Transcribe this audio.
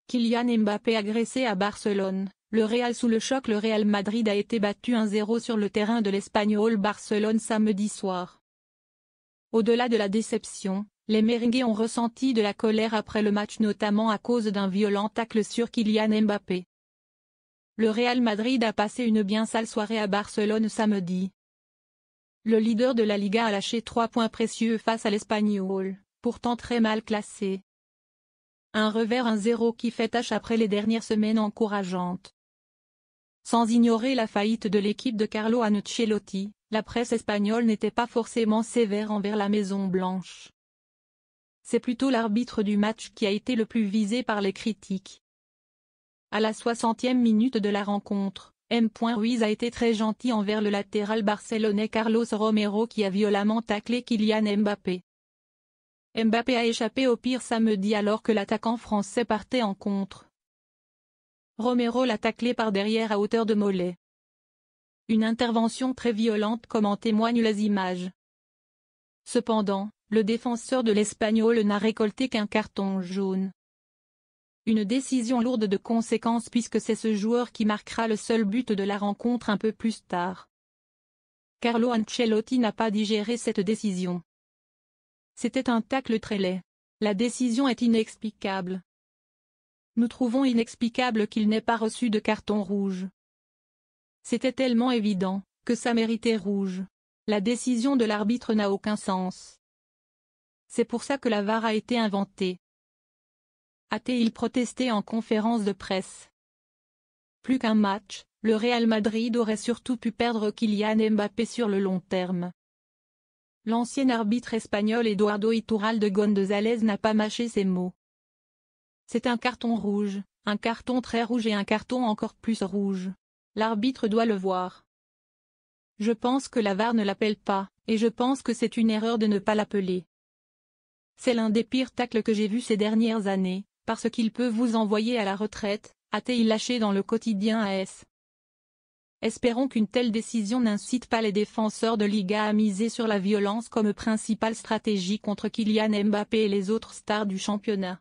Kylian Mbappé agressé à Barcelone, le Real sous le choc. Le Real Madrid a été battu 1-0 sur le terrain de l'Espanyol Barcelone samedi soir. Au-delà de la déception, les merengues ont ressenti de la colère après le match, notamment à cause d'un violent tacle sur Kylian Mbappé. Le Real Madrid a passé une bien sale soirée à Barcelone samedi. Le leader de la Liga a lâché 3 points précieux face à l'Espanyol, pourtant très mal classé. Un revers 1-0 qui fait tâche après les dernières semaines encourageantes. Sans ignorer la faillite de l'équipe de Carlo Ancelotti, la presse espagnole n'était pas forcément sévère envers la Maison Blanche. C'est plutôt l'arbitre du match qui a été le plus visé par les critiques. À la 60e minute de la rencontre, M. Ruiz a été très gentil envers le latéral barcelonais Carlos Romero qui a violemment taclé Kylian Mbappé. Mbappé a échappé au pire samedi alors que l'attaquant français partait en contre. Romero l'a taclé par derrière à hauteur de mollet. Une intervention très violente comme en témoignent les images. Cependant, le défenseur de l'Espanyol n'a récolté qu'un carton jaune. Une décision lourde de conséquences puisque c'est ce joueur qui marquera le seul but de la rencontre un peu plus tard. Carlo Ancelotti n'a pas digéré cette décision. C'était un tacle très laid. La décision est inexplicable. Nous trouvons inexplicable qu'il n'ait pas reçu de carton rouge. C'était tellement évident, que ça méritait rouge. La décision de l'arbitre n'a aucun sens. C'est pour ça que la VAR a été inventée. A-t-il protesté en conférence de presse. Plus qu'un match, le Real Madrid aurait surtout pu perdre Kylian Mbappé sur le long terme. L'ancien arbitre espagnol Eduardo Iturralde González n'a pas mâché ses mots. C'est un carton rouge, un carton très rouge et un carton encore plus rouge. L'arbitre doit le voir. Je pense que la VAR ne l'appelle pas, et je pense que c'est une erreur de ne pas l'appeler. C'est l'un des pires tacles que j'ai vus ces dernières années, parce qu'il peut vous envoyer à la retraite, a-t-il lâché dans le quotidien AS. Espérons qu'une telle décision n'incite pas les défenseurs de Liga à miser sur la violence comme principale stratégie contre Kylian Mbappé et les autres stars du championnat.